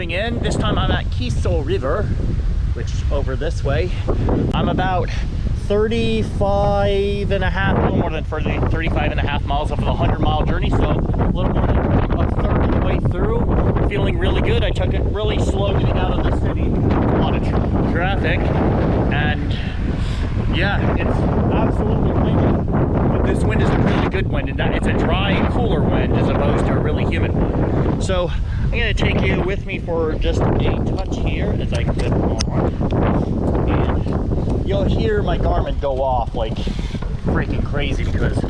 loading in. This time I'm at Kiso River, which over this way. I'm about 35 and a half, a little more than 35 and a half miles over the 100-mile journey, so a little more than a third of the way through. Feeling really good. I took it really slow getting out of the city. A lot of traffic, and yeah, it's absolutely windy. But this wind is a really good wind, and that it's a dry, cooler wind as opposed to a really humid one. So I'm going to take you with me for just a touch here as I clip on, and you'll hear my Garmin go off like freaking crazy because,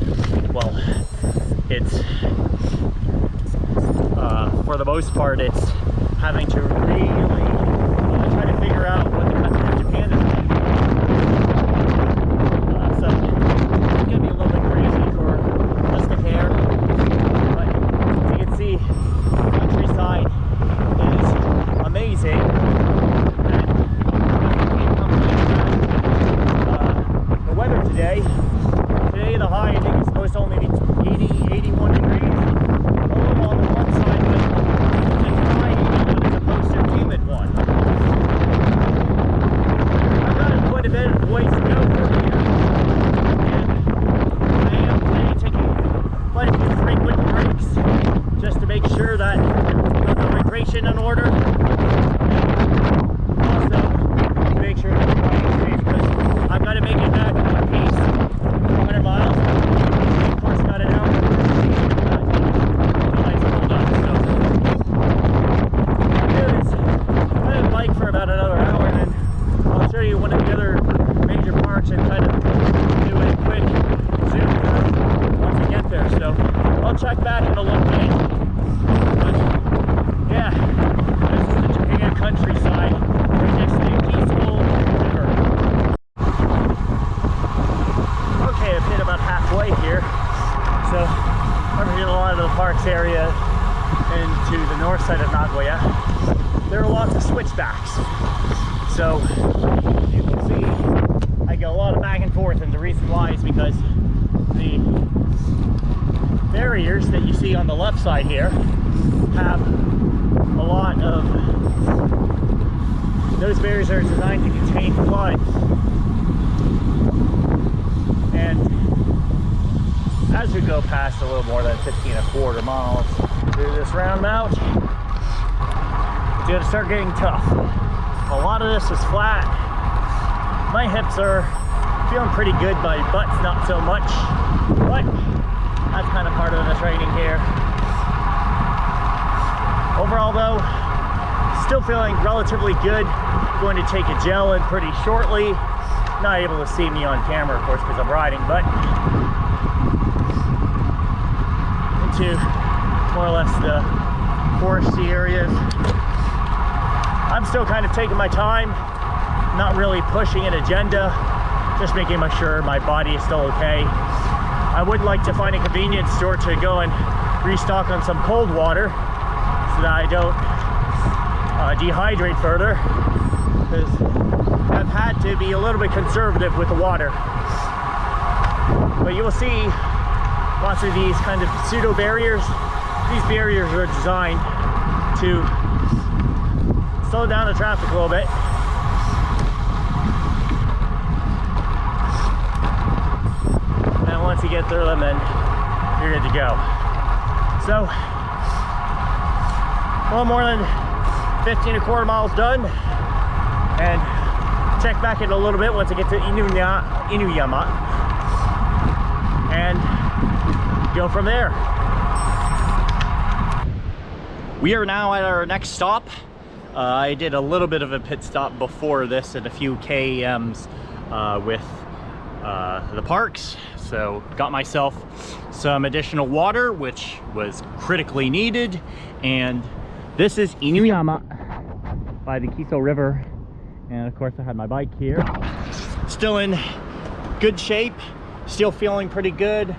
well, it's for the most part it's having to really try to figure out what the country of Japan is like. So it's gonna be a little bit crazy for just a hair, but as you can see, the countryside is amazing. The weather today the high I think is supposed to only be 80, 81 degrees. A little on the one side, but it's a dry humid as opposed to a humid one. I've got quite a bit of ways to go for here, and I am planning to take quite a few frequent breaks just to make sure that I've got the hydration in order, and also to make sure that the body's safe, because I've got to make it back on pace 100 miles. Of course, got it out. The lights pulled up. So I'm going to bike for about another hour, and then I'll show you one of the other major parks and kind of do a quick zoom once we get there. So I'll check back in a little bit. But yeah, this is the Japan countryside right next to the Kiso River. Okay, I've hit about halfway here. So over here in a lot of the parks area and to the north side of Nagoya, there are lots of switchbacks. So you can see I go a lot of back and forth, and the reason why is because the barriers that you see on the left side here have a lot of, those barriers are designed to contain floods. And as we go past a little more than 15.25 miles through this roundabout, it's going to start getting tough. A lot of this is flat. My hips are feeling pretty good, my butt's not so much, but that's kind of part of the training here. Overall though, still feeling relatively good. Going to take a gel in pretty shortly. Not able to see me on camera, of course, because I'm riding, but into more or less the foresty areas. I'm still kind of taking my time, not really pushing an agenda, just making sure my body is still okay. I would like to find a convenience store to go and restock on some cold water so that I don't dehydrate further, because I've had to be a little bit conservative with the water. But you will see lots of these kind of pseudo barriers. These barriers are designed to slow down the traffic a little bit. And once you get through them, then you're good to go. So, a little more than 15.25 miles done, and check back in a little bit once I get to Inuyama, and go from there. We are now at our next stop. I did a little bit of a pit stop before this at a few KMs with the parks, so got myself some additional water, which was critically needed. And this is Inuyama by the Kiso River. And of course I had my bike here. Still in good shape, still feeling pretty good.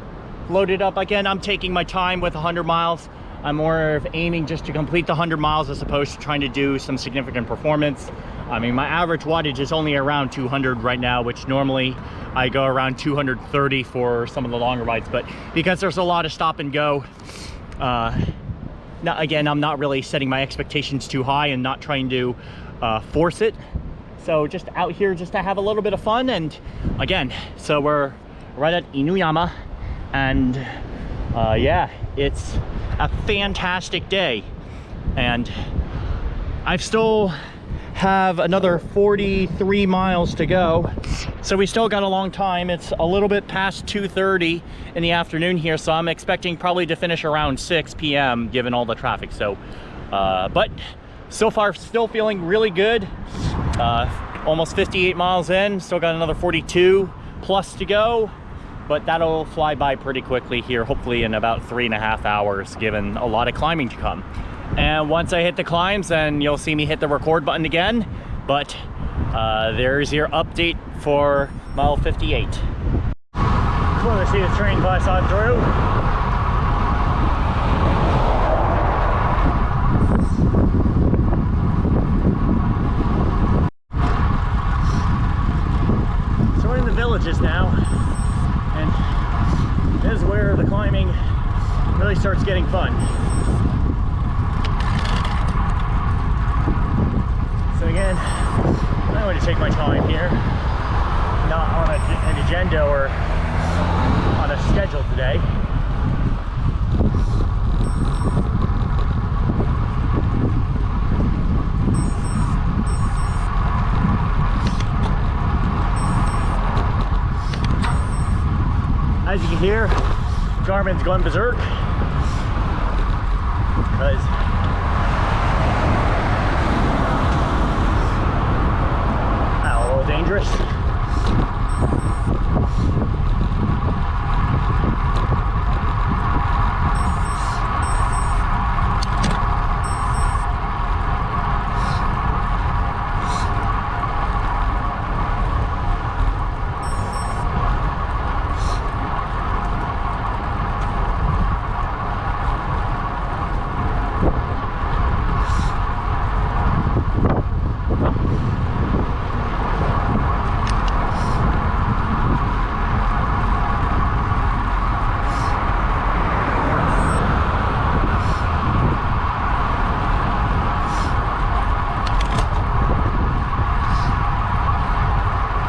Loaded up again. I'm taking my time with 100 miles. I'm more of aiming just to complete the 100 miles as opposed to trying to do some significant performance. I mean, my average wattage is only around 200 right now, which normally I go around 230 for some of the longer rides. But because there's a lot of stop and go, again, I'm not really setting my expectations too high and not trying to force it. So just out here just to have a little bit of fun. And again, so we're right at Inuyama, and yeah, it's a fantastic day. And I've still have another 43 miles to go, so we still got a long time. It's a little bit past 2:30 in the afternoon here, so I'm expecting probably to finish around 6 p.m. given all the traffic. So but so far still feeling really good. Almost 58 miles in, still got another 42 plus to go, but that'll fly by pretty quickly here, hopefully in about 3.5 hours, given a lot of climbing to come. And once I hit the climbs, then you'll see me hit the record button again. But there's your update for mile 58. Cool to see the train pass on through. So we're in the villages now, and this is where the climbing really starts getting fun. So again, I'm going to take my time here, not on an agenda or on a schedule today. As you can hear, Garmin's going berserk because dangerous.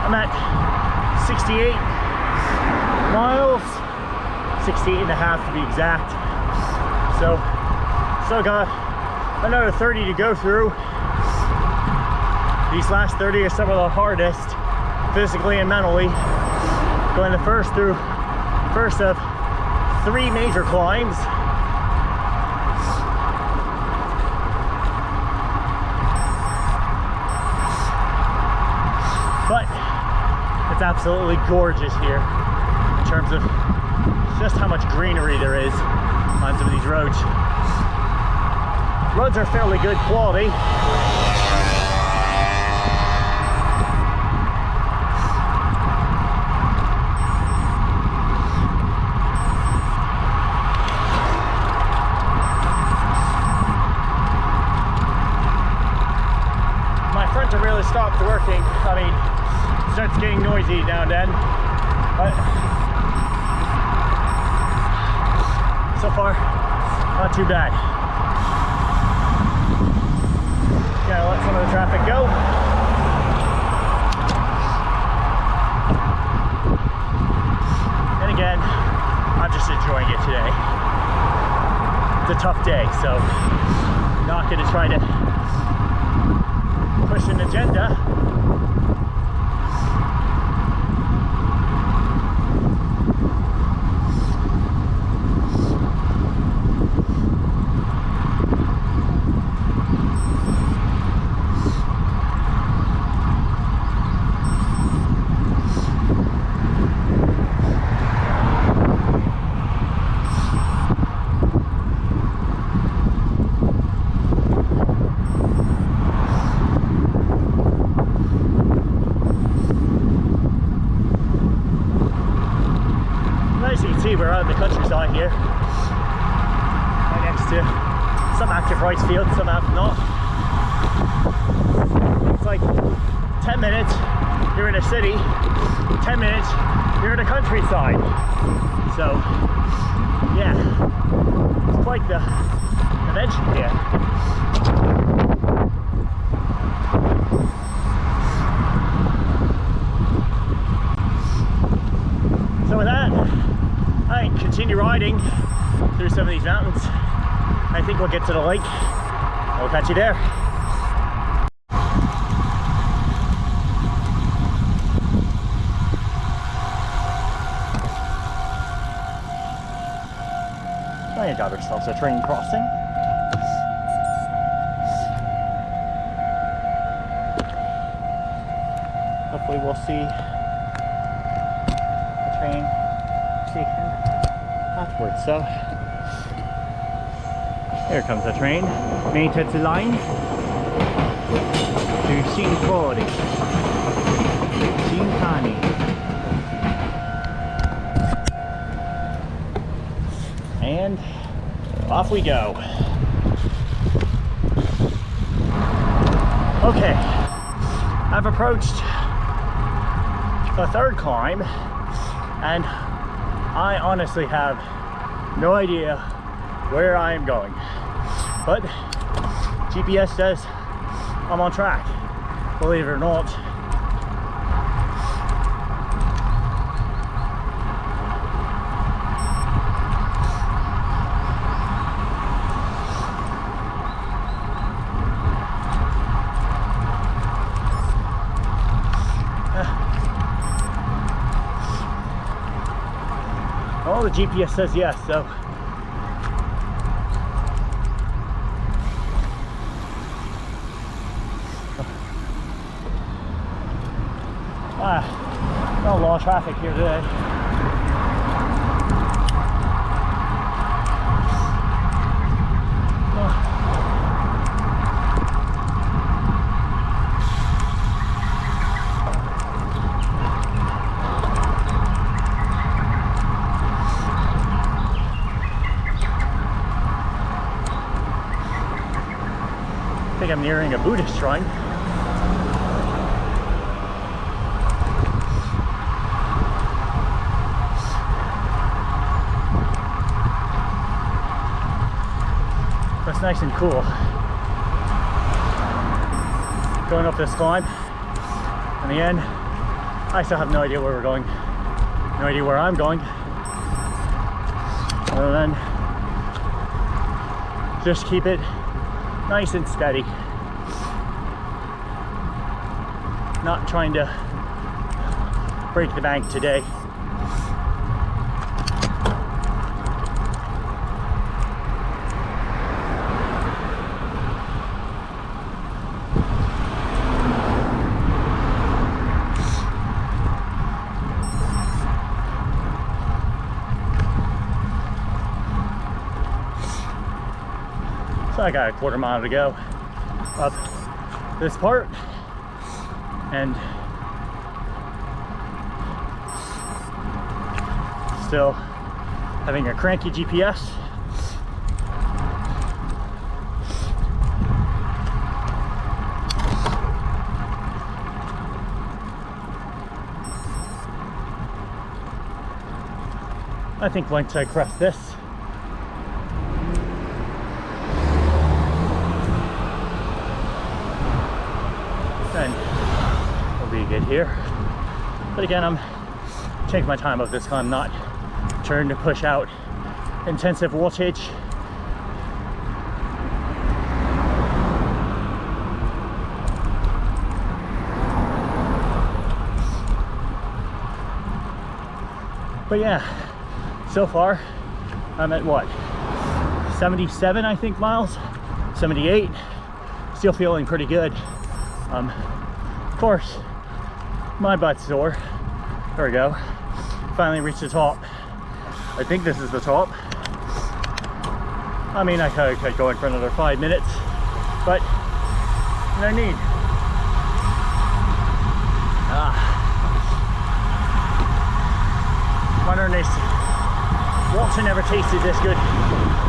I'm at 68 miles, 68 and a half to be exact. So still got another 30 to go through. These last 30 are some of the hardest, physically and mentally. Going the first of 3 major climbs. But it's absolutely gorgeous here in terms of just how much greenery there is on some of these roads. Roads are fairly good quality. My fronts have really stopped working. I mean, it starts getting noisy now and then, but so far, not too bad. Gotta let some of the traffic go. And again, I'm just enjoying it today. It's a tough day, so not gonna try to push an agenda. We're out in the countryside here, right next to some active rice fields, some have not. It's like 10 minutes you're in a city, 10 minutes you're in a countryside. So yeah, it's quite the eventually, yeah. So with that, I continue riding through some of these mountains. I think we'll get to the lake. I'll catch you there. I got ourselves a train crossing. Hopefully we'll see a train station afterwards. So here comes the train. Main line to Shinpori. Shinkani. And off we go. Okay, I've approached the third climb and I honestly have no idea where I am going, but GPS says I'm on track, believe it or not. Well, the GPS says yes, so not a lot of traffic here today. I think I'm nearing a Buddhist shrine. That's nice and cool. Going up this climb. In the end, I still have no idea where we're going. No idea where I'm going. Other than just keep it nice and steady. Not trying to break the bank today. So I got a quarter mile to go up this part, and still having a cranky GPS. I think once I crest this, then we'll be good here. But again, I'm taking my time of this climb, not trying to push out intensive wattage. But yeah, so far I'm at what, 77 I think miles, 78. Still feeling pretty good. Of course, my butt's sore. There we go. Finally reached the top. I think this is the top. I mean, I could keep going for another 5 minutes, but no need. Wondering if water never tasted this good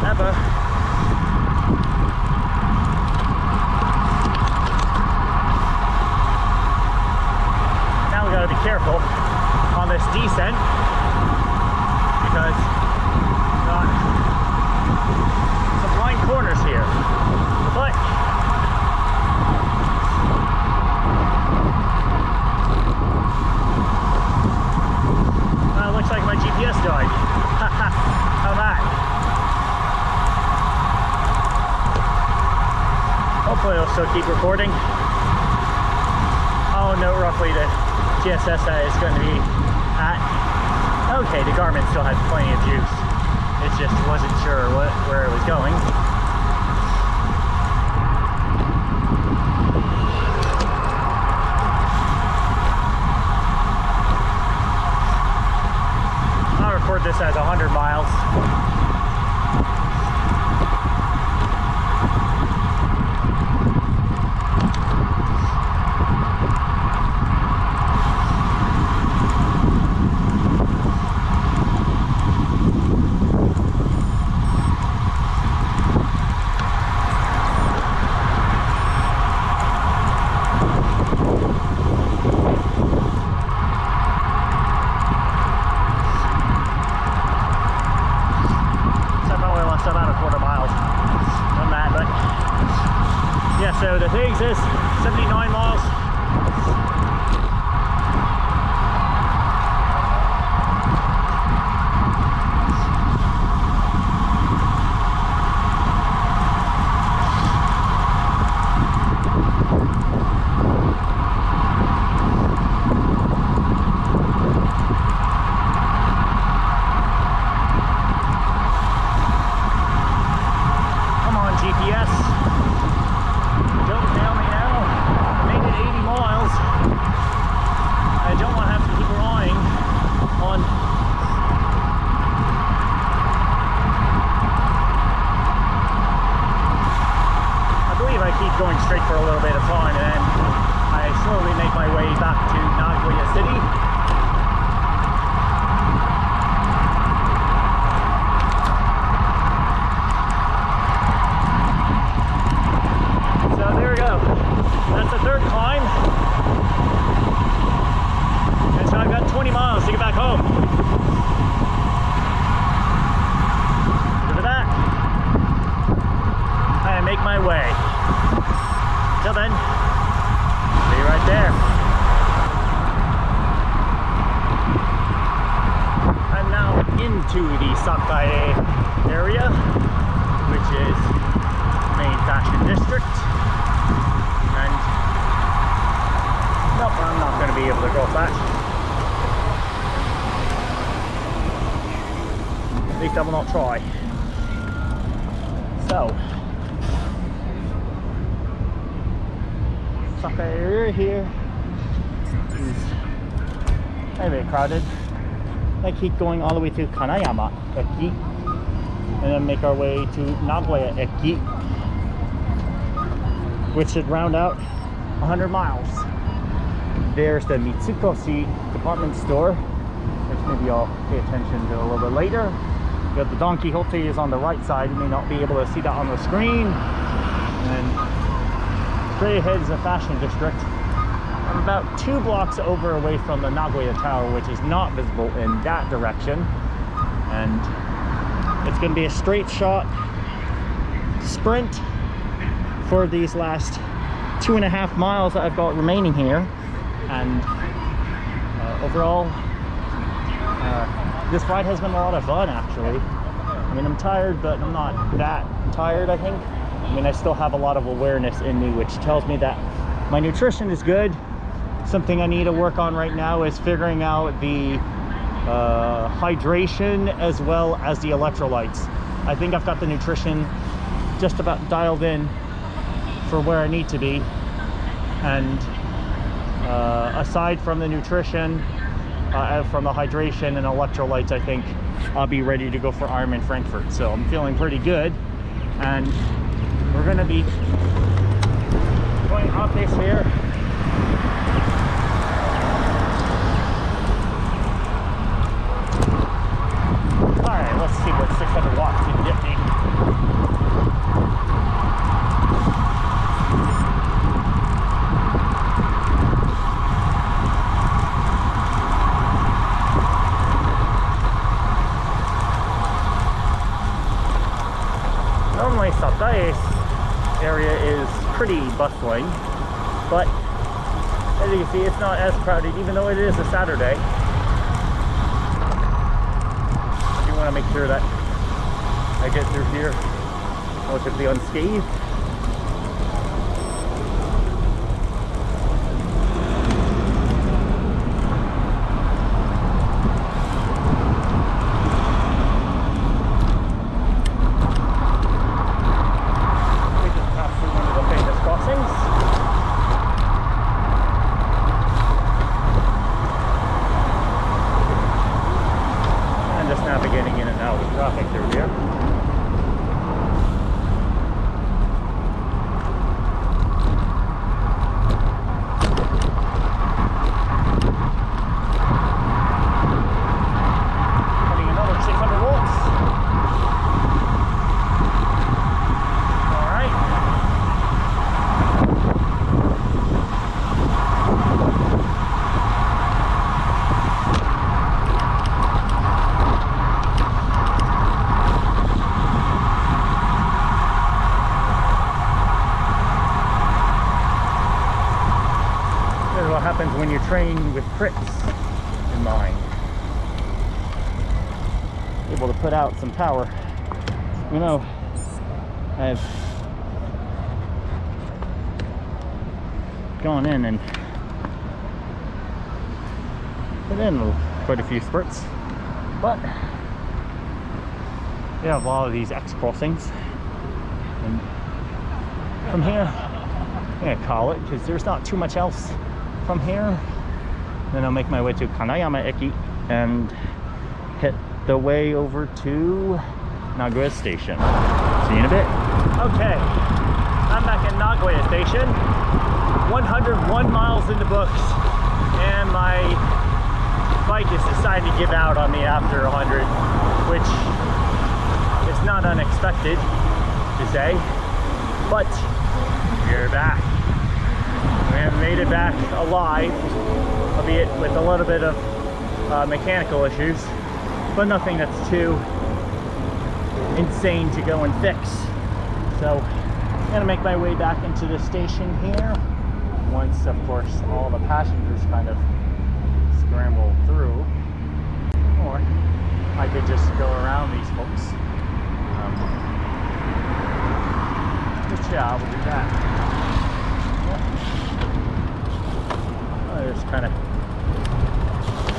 ever. Now we gotta be careful on this descent because some blind corners here. Hopefully it'll still keep recording. I'll note roughly the GSS that it's going to be at. Okay, the Garmin still has plenty of juice. It just wasn't sure where it was going. I'll record this as 100 miles. So the thing is 79 miles. Come on, GPS. I don't want to have to keep relying on I believe I keep going straight for a little bit of time and then I slowly make my way back to Nagoya City. So there we go. That's the third climb. So I've got 20 miles to get back home. After that, I make my way. Till then, be right there. I'm now into the Sakae area, which is the main fashion district. And nope, I'm not going to be able to go fast. At least I will not try. So, Sakae area here is very, very crowded. I keep going all the way to Inuyama Eki, and then make our way to Nagoya Eki, which should round out 100 miles. There's the Mitsukoshi department store, which maybe I'll pay attention to a little bit later. You got the Don Quixote is on the right side. You may not be able to see that on the screen. And straight ahead is a fashion district. I'm about 2 blocks over away from the Nagoya Tower, which is not visible in that direction. And it's going to be a straight shot sprint for these last 2.5 miles that I've got remaining here. And overall, this ride has been a lot of fun, actually. I mean, I'm tired, but I'm not that tired, I think. I mean, I still have a lot of awareness in me, which tells me that my nutrition is good. Something I need to work on right now is figuring out the hydration as well as the electrolytes. I think I've got the nutrition just about dialed in for where I need to be. And aside from the nutrition, from the hydration and electrolytes, I think I'll be ready to go for Ironman Frankfurt. So I'm feeling pretty good, and we're going to be going up this here. All right, let's see what 600 watts can get me. Normally Sakae area is pretty bustling, but as you can see, it's not as crowded, even though it is a Saturday. I do want to make sure that I get through here relatively unscathed. when you're training with crits in mind. Able to put out some power. You know, I've gone in and put in quite a few spurts, but we have a lot of these X crossings, and from here I'm gonna call it because there's not too much else from here. Then I'll make my way to Kanayama Eki and hit the way over to Nagoya Station. See you in a bit. Okay, I'm back at Nagoya Station. 101 miles in the books, and my bike has decided to give out on me after 100, which is not unexpected to say, but we're back. We have made it back alive, albeit with a little bit of mechanical issues, but nothing that's too insane to go and fix. So I'm gonna make my way back into the station here once, of course, all the passengers kind of scramble through, or I could just go around these folks. But yeah, we'll do that. Yep. I just kind of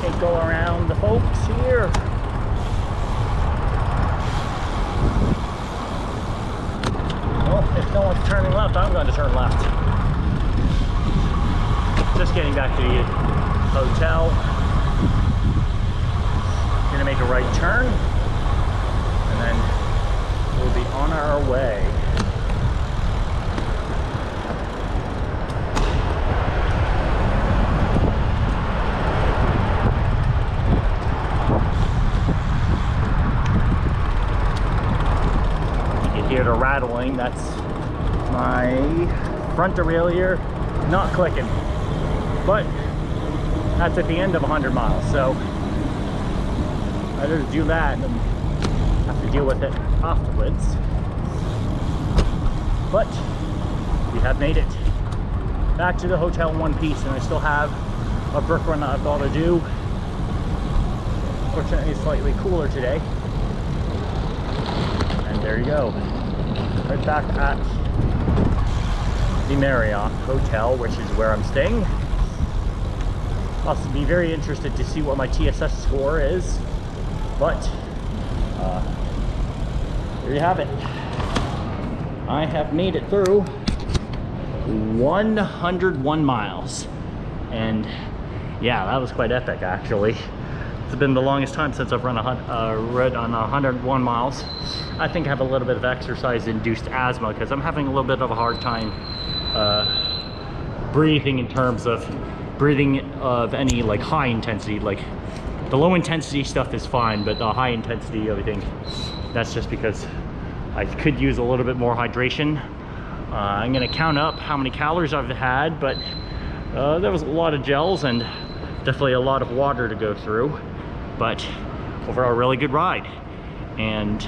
can't go around the folks here. Well, if no one's turning left, I'm going to turn left. Just getting back to the hotel. Gonna make a right turn, and then we'll be on our way. You can hear the rattling. That's my front derailleur not clicking. But that's at the end of 100 miles, so I just do that and have to deal with it afterwards. But we have made it back to the hotel in one piece, and I still have a brick run that I've got to do. Fortunately, it's slightly cooler today. And there you go. Right back at the Marriott Hotel, which is where I'm staying. I'll be very interested to see what my TSS score is, but there you have it. I have made it through 101 miles, and yeah, that was quite epic actually. It's been the longest time since I've run read on 101 miles. I think I have a little bit of exercise-induced asthma because I'm having a little bit of a hard time breathing in terms of breathing of any like high intensity. Like the low intensity stuff is fine, but the high intensity everything, that's just because I could use a little bit more hydration. I'm gonna count up how many calories I've had, but there was a lot of gels and definitely a lot of water to go through, but overall a really good ride. And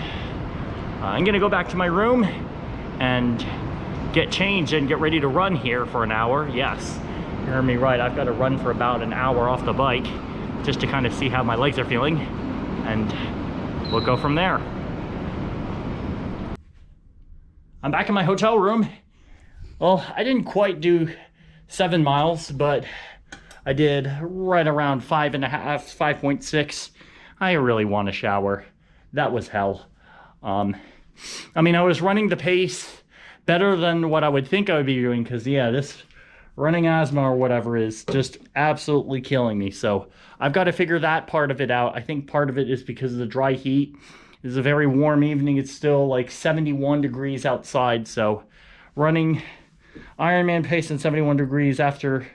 I'm gonna go back to my room and get changed and get ready to run here for an hour. Yes, you heard me right, I've got to run for about an hour off the bike just to kind of see how my legs are feeling, and we'll go from there. I'm back in my hotel room. Well, I didn't quite do 7 miles, but I did right around 5.5, 5.6. I really want a shower. That was hell. I mean, I was running the pace better than what I would think I would be doing, because yeah, this running asthma or whatever is just absolutely killing me. So I've got to figure that part of it out. I think part of it is because of the dry heat. It's a very warm evening. It's still like 71 degrees outside. So running Ironman pace in 71 degrees after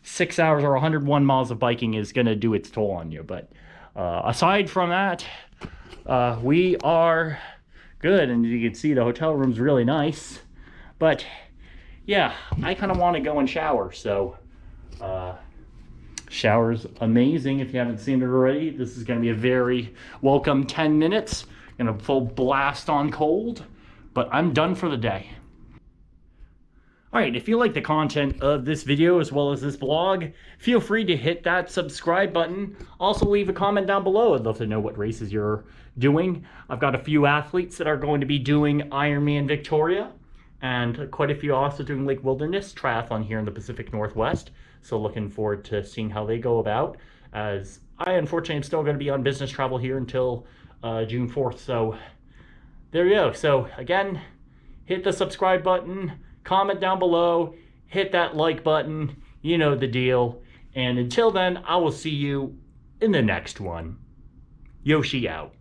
6 hours or 101 miles of biking is going to do its toll on you. But aside from that, we are good. And as you can see, the hotel room's really nice. But yeah, I kind of want to go and shower. So shower's amazing. If you haven't seen it already, this is going to be a very welcome 10 minutes. Gonna full blast on cold, but I'm done for the day. Alright, if you like the content of this video as well as this blog, feel free to hit that subscribe button. Also leave a comment down below. I'd love to know what races you're doing. I've got a few athletes that are going to be doing Ironman Victoria, and quite a few also doing Lake Wilderness Triathlon here in the Pacific Northwest. So looking forward to seeing how they go about, as I unfortunately am still going to be on business travel here until June 4th. So there you go. So again, hit the subscribe button, comment down below, hit that like button, you know the deal. And until then, I will see you in the next one. Yoshi out.